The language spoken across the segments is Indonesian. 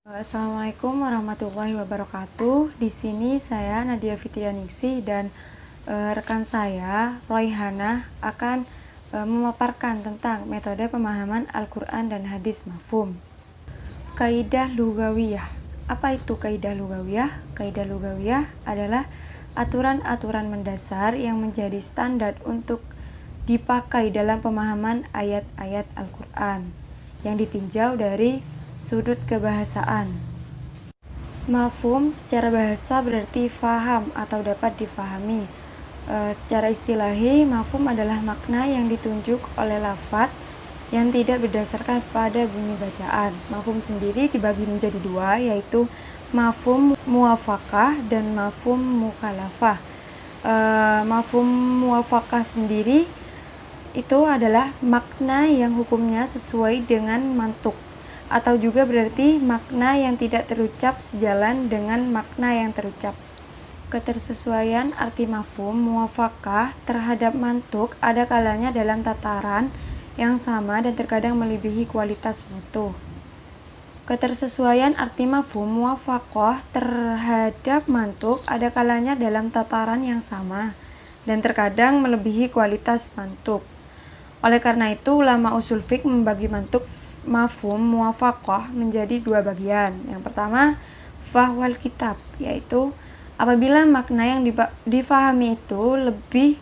Assalamualaikum warahmatullahi wabarakatuh. Di sini saya Nadia Fitrianingsih dan rekan saya Royhana akan memaparkan tentang metode pemahaman Al-Quran dan hadis mafhum. Kaidah lugawiyah. Apa itu kaidah lugawiyah? Kaidah lugawiyah adalah aturan-aturan mendasar yang menjadi standar untuk dipakai dalam pemahaman ayat-ayat Al-Quran yang ditinjau dari sudut kebahasaan. Mafhum secara bahasa berarti faham atau dapat difahami. Secara istilahi, mafhum adalah makna yang ditunjuk oleh lafadz yang tidak berdasarkan pada bunyi bacaan. Mafhum sendiri dibagi menjadi dua, yaitu mafhum muwafaqah dan mafhum mukhalafah. Mafhum muwafaqah sendiri itu adalah makna yang hukumnya sesuai dengan mantuk, atau juga berarti makna yang tidak terucap sejalan dengan makna yang terucap. Ketersesuaian arti mafhum muwafaqah terhadap mantuk ada kalanya dalam tataran yang sama dan terkadang melebihi kualitas mutu. Ketersesuaian arti mafhum muwafaqah terhadap mantuk ada kalanya dalam tataran yang sama dan terkadang melebihi kualitas mantuk. Oleh karena itu, ulama usul fiqh membagi mantuk mafhum muwafaqah menjadi dua bagian. Yang pertama, fahwal kitab, yaitu apabila makna yang difahami itu lebih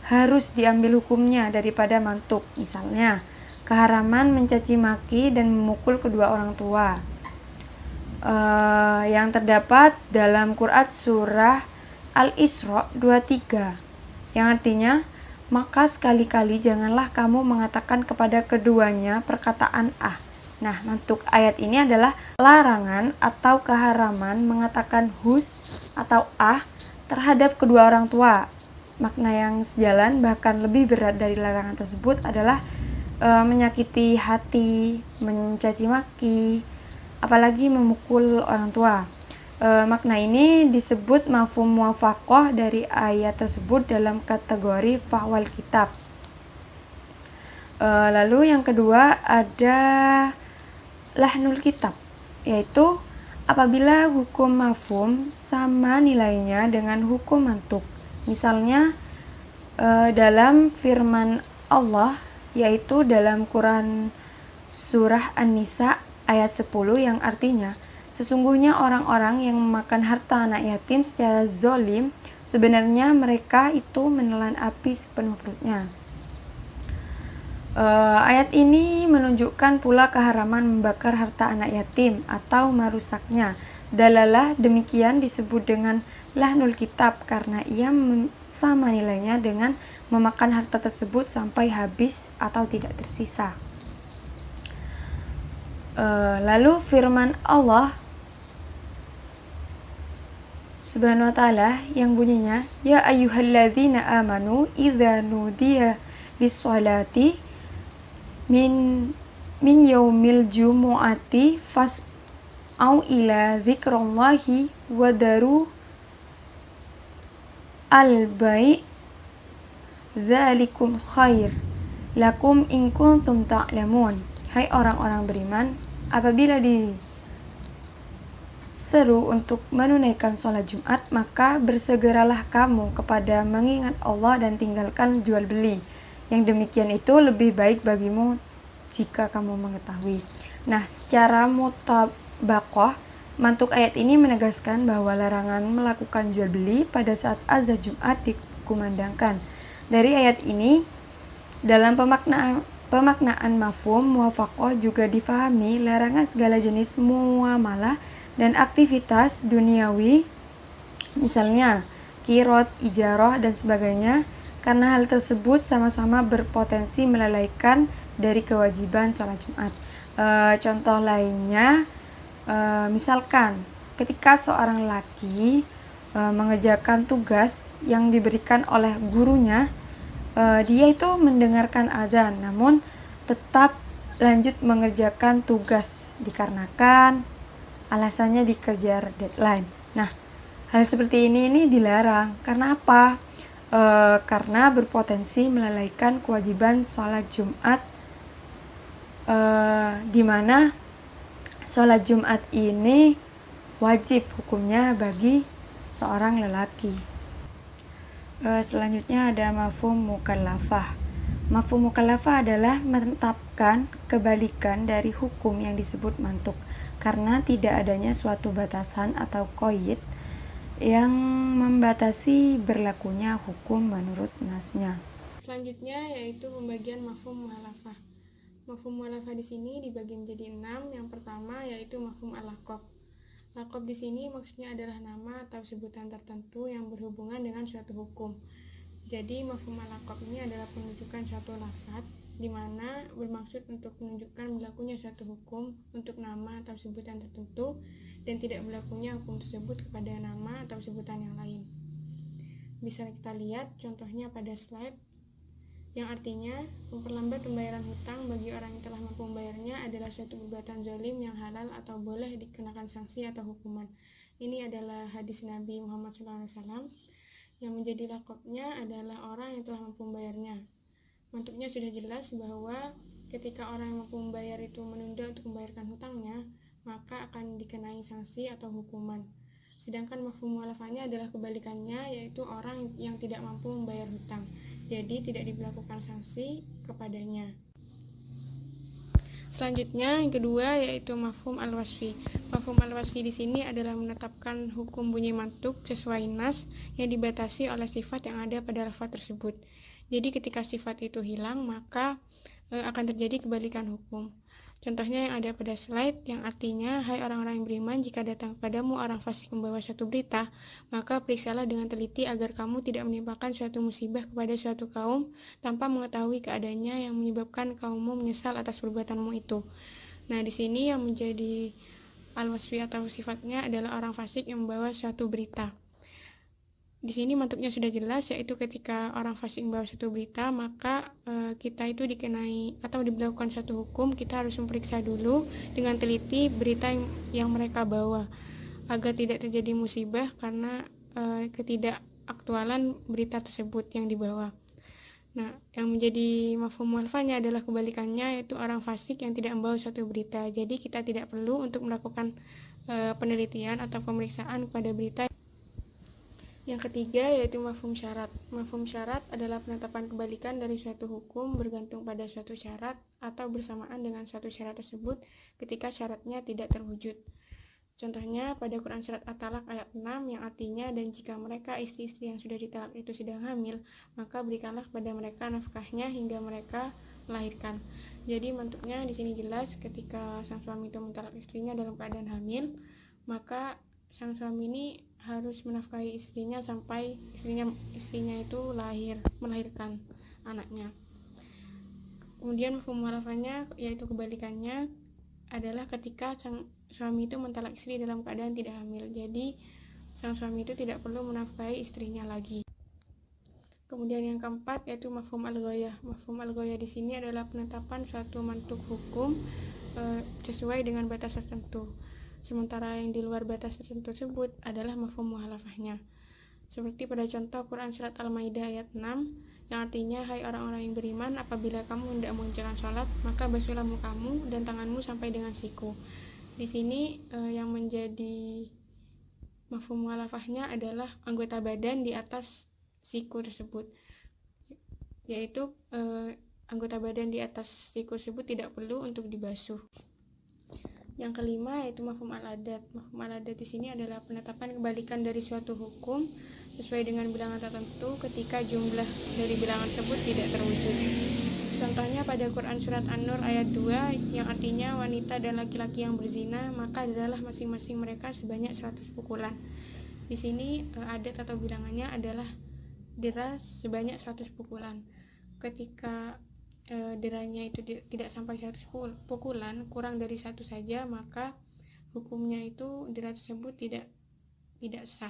harus diambil hukumnya daripada mantuk. Misalnya, keharaman mencaci maki dan memukul kedua orang tua. Yang terdapat dalam Quran surah Al-Isra 23, yang artinya, maka sekali-kali janganlah kamu mengatakan kepada keduanya perkataan ah. Nah, mantuk ayat ini adalah larangan atau keharaman mengatakan hus atau ah terhadap kedua orang tua. Makna yang sejalan bahkan lebih berat dari larangan tersebut adalah menyakiti hati, mencaci maki, apalagi memukul orang tua. Makna ini disebut mafhum muwafaqah dari ayat tersebut dalam kategori fahwal kitab. Lalu yang kedua ada lahnul kitab, yaitu apabila hukum mafhum sama nilainya dengan hukum mantuk. Misalnya dalam firman Allah, yaitu dalam Quran surah An-Nisa ayat 10 yang artinya, sesungguhnya orang-orang yang memakan harta anak yatim secara zolim, sebenarnya mereka itu menelan api sepenuh perutnya. Ayat ini menunjukkan pula keharaman membakar harta anak yatim atau merusaknya. Dalalah demikian disebut dengan lahnul kitab karena ia sama nilainya dengan memakan harta tersebut sampai habis atau tidak tersisa. Lalu firman Allah Subhanahu wa ta'ala yang bunyinya, ya ayyuhalladzina amanu idza nudiya lis-sholati min yaumil jumu'ati fas'au ila dzikrallahi wa daru al-bai' dzalikum khair lakum in kuntum ta'lamun. Hai orang-orang beriman, apabila seru untuk menunaikan sholat Jumat, maka bersegeralah kamu kepada mengingat Allah dan tinggalkan jual beli. Yang demikian itu lebih baik bagimu jika kamu mengetahui. Nah, secara mutabaqah, mantuk ayat ini menegaskan bahwa larangan melakukan jual beli pada saat azan Jumat dikumandangkan. Dari ayat ini, dalam pemaknaan mafhum muwafaqah juga difahami larangan segala jenis muamalah dan aktivitas duniawi, misalnya kirot, ijarah, dan sebagainya, karena hal tersebut sama-sama berpotensi melalaikan dari kewajiban sholat Jumat. Contoh lainnya, misalkan ketika seorang laki mengerjakan tugas yang diberikan oleh gurunya, dia itu mendengarkan azan, namun tetap lanjut mengerjakan tugas dikarenakan alasannya dikejar deadline. Nah, hal seperti ini dilarang. Karena apa? Karena berpotensi melalaikan kewajiban sholat Jumat, di mana sholat Jumat ini wajib hukumnya bagi seorang lelaki. Selanjutnya ada mafhum mukallafah. Mafhum mukallafah adalah menetapkan kebalikan dari hukum yang disebut mantuk, karena tidak adanya suatu batasan atau qaid yang membatasi berlakunya hukum menurut nasnya. Selanjutnya yaitu pembagian mafhum muhalafah. Mafhum muhalafah di sini dibagi menjadi 6. Yang pertama yaitu mafhum al-laqab. Laqab di sini maksudnya adalah nama atau sebutan tertentu yang berhubungan dengan suatu hukum. Jadi mafhum al-laqab ini adalah penunjukan suatu lafaz di mana bermaksud untuk menunjukkan berlakunya suatu hukum untuk nama atau sebutan tertentu dan tidak berlakunya hukum tersebut kepada nama atau sebutan yang lain. Bisa kita lihat contohnya pada slide, yang artinya memperlambat pembayaran hutang bagi orang yang telah mampu membayarnya adalah suatu perbuatan zalim yang halal atau boleh dikenakan sanksi atau hukuman. Ini adalah hadis Nabi Muhammad SAW. Yang menjadi laqabnya adalah orang yang telah mampu membayarnya. Mantuknya sudah jelas bahwa ketika orang yang mampu membayar itu menunda untuk membayarkan hutangnya, maka akan dikenai sanksi atau hukuman. Sedangkan mafhum muhalafahnya adalah kebalikannya, yaitu orang yang tidak mampu membayar hutang. Jadi tidak diberlakukan sanksi kepadanya. Selanjutnya yang kedua yaitu mafhum al-wasfi. Mafhum al-wasfi di sini adalah menetapkan hukum bunyi mantuk sesuai nas yang dibatasi oleh sifat yang ada pada lafaz tersebut. Jadi ketika sifat itu hilang, maka akan terjadi kebalikan hukum. Contohnya yang ada pada slide, yang artinya, hai orang-orang yang beriman, jika datang kepadamu orang fasik membawa suatu berita, maka periksalah dengan teliti agar kamu tidak menimpakan suatu musibah kepada suatu kaum tanpa mengetahui keadaannya yang menyebabkan kaummu menyesal atas perbuatanmu itu. Nah, di sini yang menjadi al-wasfi atau sifatnya adalah orang fasik yang membawa suatu berita. Di sini mantuknya sudah jelas, yaitu ketika orang fasik membawa suatu berita, maka kita itu dikenai atau diberlakukan suatu hukum. Kita harus memeriksa dulu dengan teliti berita yang mereka bawa agar tidak terjadi musibah karena ketidakaktualan berita tersebut yang dibawa. Nah, yang menjadi mafhum muhalafahnya adalah kebalikannya, yaitu orang fasik yang tidak membawa suatu berita. Jadi kita tidak perlu untuk melakukan penelitian atau pemeriksaan kepada berita. Yang ketiga yaitu mafhum syarat. Mafhum syarat adalah penetapan kebalikan dari suatu hukum bergantung pada suatu syarat atau bersamaan dengan suatu syarat tersebut ketika syaratnya tidak terwujud. Contohnya pada Quran surat At-Talaq ayat 6 yang artinya, dan jika mereka istri-istri yang sudah ditalak itu sedang hamil, maka berikanlah kepada mereka nafkahnya hingga mereka melahirkan. Jadi mantuknya di sini jelas, ketika sang suami itu mentalak istrinya dalam keadaan hamil, maka sang suami ini harus menafkahi istrinya sampai istrinya itu melahirkan anaknya. Kemudian mafhum muhalafahnya yaitu kebalikannya adalah ketika sang suami itu mentalak istri dalam keadaan tidak hamil. Jadi sang suami itu tidak perlu menafkahi istrinya lagi. Kemudian yang keempat yaitu mafhum al-ghayah. Mafhum al-ghayah di sini adalah penetapan suatu mantuk hukum sesuai dengan batas tertentu. Sementara yang di luar batas tertentu tersebut adalah mafhum muhalafahnya. Seperti pada contoh Quran surat Al-Maidah ayat 6 yang artinya, hai orang-orang yang beriman, apabila kamu hendak mengerjakan sholat, maka basuhlah mukamu dan tanganmu sampai dengan siku. Di sini yang menjadi mafhum muhalafahnya adalah anggota badan di atas siku tersebut, yaitu anggota badan di atas siku tersebut tidak perlu untuk dibasuh. Yang kelima yaitu mafhum al-adat. Mafhum al-adat di sini adalah penetapan kebalikan dari suatu hukum sesuai dengan bilangan tertentu ketika jumlah dari bilangan tersebut tidak terwujud. Contohnya pada Quran surat An-Nur ayat 2 yang artinya, wanita dan laki-laki yang berzina maka adalah masing-masing mereka sebanyak 100 pukulan. Di sini adat atau bilangannya adalah dera sebanyak 100 pukulan. Ketika deranya itu tidak sampai 100 pukulan, kurang dari satu saja, maka hukumnya itu dera tersebut tidak sah.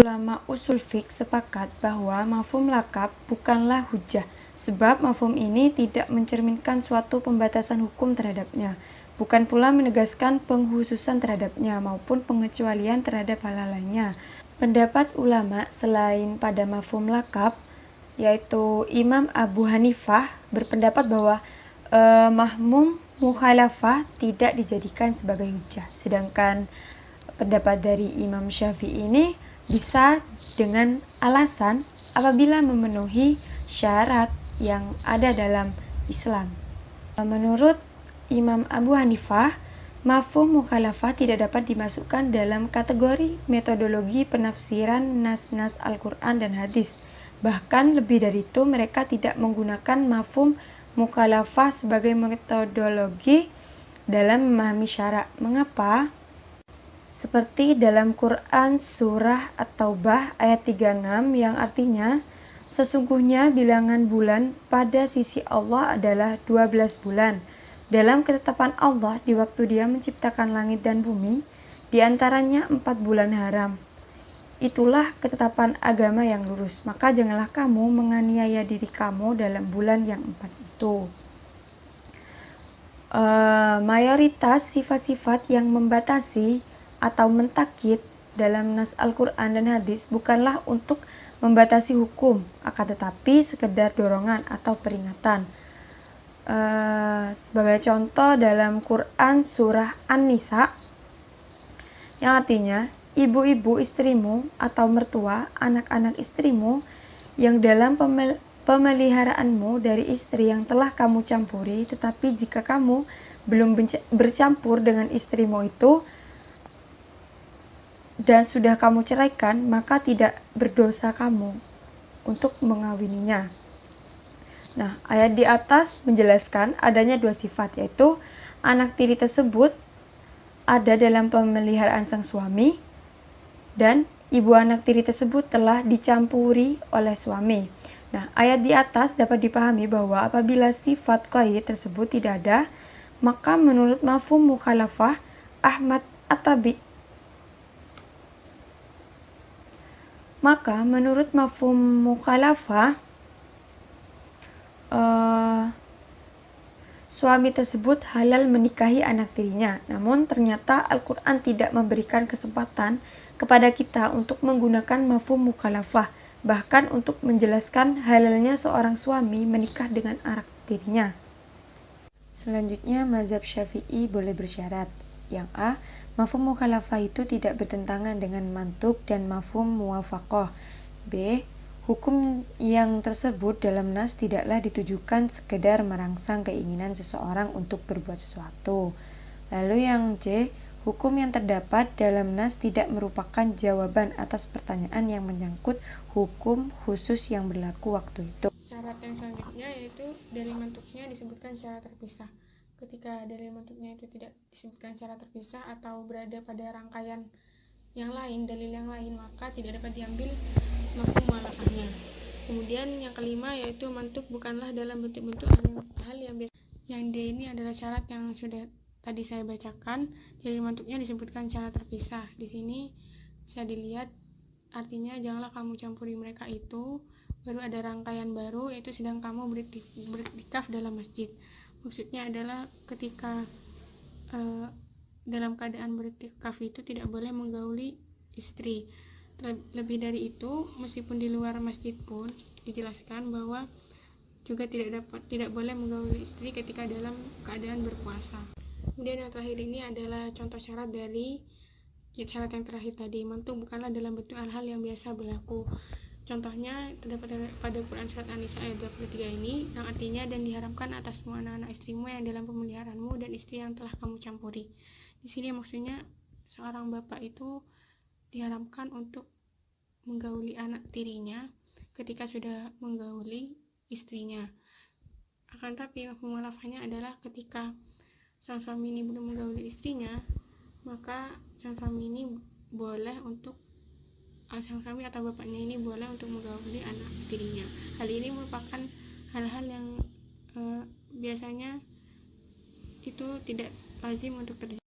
Ulama usul fiqh sepakat bahwa mafhum laqab bukanlah hujjah, sebab mafhum ini tidak mencerminkan suatu pembatasan hukum terhadapnya, bukan pula menegaskan pengkhususan terhadapnya maupun pengecualian terhadap hal lainnya. Pendapat ulama selain pada mafhum laqab, yaitu Imam Abu Hanifah berpendapat bahwa mukhalafah tidak dijadikan sebagai hujjah. Sedangkan pendapat dari Imam Syafi'i ini bisa dengan alasan apabila memenuhi syarat yang ada dalam Islam. Menurut Imam Abu Hanifah, mafhum mukhalafah tidak dapat dimasukkan dalam kategori metodologi penafsiran nas-nas Al-Quran dan hadis. Bahkan lebih dari itu, mereka tidak menggunakan mafhum mukhalafah sebagai metodologi dalam memahami syara'. Mengapa? Seperti dalam Quran surah At-Taubah ayat 36 yang artinya, sesungguhnya bilangan bulan pada sisi Allah adalah 12 bulan. Dalam ketetapan Allah di waktu Dia menciptakan langit dan bumi, di antaranya 4 bulan haram. Itulah ketetapan agama yang lurus. Maka janganlah kamu menganiaya diri kamu dalam bulan yang 4 itu. Mayoritas sifat-sifat yang membatasi atau mentakkid dalam nas Al-Quran dan hadis bukanlah untuk membatasi hukum, akan tetapi sekedar dorongan atau peringatan. Sebagai contoh dalam Quran surah An-Nisa yang artinya, ibu-ibu istrimu atau mertua anak-anak istrimu yang dalam pemeliharaanmu dari istri yang telah kamu campuri, tetapi jika kamu belum bercampur dengan istrimu itu dan sudah kamu ceraikan, maka tidak berdosa kamu untuk mengawininya. Nah, ayat di atas menjelaskan adanya 2 sifat, yaitu anak tiri tersebut ada dalam pemeliharaan sang suami dan ibu anak tiri tersebut telah dicampuri oleh suami. Nah, ayat di atas dapat dipahami bahwa apabila sifat qaid tersebut tidak ada, maka menurut mafhum mukhalafah Ahmad At-Tabi, maka menurut mafhum mukhalafah suami tersebut halal menikahi anak tirinya. Namun ternyata Al-Quran tidak memberikan kesempatan kepada kita untuk menggunakan mafhum mukhalafah, bahkan untuk menjelaskan halalnya seorang suami menikah dengan anak tirinya. Selanjutnya, mazhab Syafi'i boleh bersyarat. Yang A, mafhum mukhalafah itu tidak bertentangan dengan mantuk dan mafhum muwafaqah. B, hukum yang tersebut dalam nas tidaklah ditujukan sekedar merangsang keinginan seseorang untuk berbuat sesuatu. Lalu yang C, hukum yang terdapat dalam nas tidak merupakan jawaban atas pertanyaan yang menyangkut hukum khusus yang berlaku waktu itu. Syarat yang selanjutnya yaitu dalil mantuknya disebutkan secara terpisah. Ketika dalil mantuknya itu tidak disebutkan secara terpisah atau berada pada rangkaian yang lain, dalil yang lain, maka tidak dapat diambil mafhum mukhalafahnya. Kemudian yang kelima yaitu mantuk bukanlah dalam bentuk-bentuk hal yang biasa. Yang D ini adalah syarat yang sudah tadi saya bacakan. Dalil mantuknya disebutkan secara terpisah. Di sini bisa dilihat artinya janganlah kamu campuri mereka itu, baru ada rangkaian baru yaitu sedang kamu beriktikaf dalam masjid. Maksudnya adalah ketika dalam keadaan beriktikaf itu tidak boleh menggauli istri. Lebih dari itu, meskipun di luar masjid pun dijelaskan bahwa juga tidak boleh menggauli istri ketika dalam keadaan berpuasa. Kemudian yang terakhir ini adalah contoh syarat dari syarat yang terakhir tadi. Mantuk bukanlah dalam bentuk hal-hal yang biasa berlaku. Contohnya terdapat pada Quran surat An-Nisa ayat 23 ini, yang artinya dan diharamkan atas semua anak-anak istrimu yang dalam pemeliharaanmu dan istri yang telah kamu campuri. Di sini maksudnya seorang bapak itu diharamkan untuk menggauli anak tirinya ketika sudah menggauli istrinya. Akan tapi mafhum mukhalafahnya adalah ketika sang suami ini belum menggauli istrinya, maka sang suami ini boleh untuk sang suami atau bapaknya ini boleh untuk menggauli anak tirinya. Hal ini merupakan hal-hal yang biasanya itu tidak lazim untuk terjadi.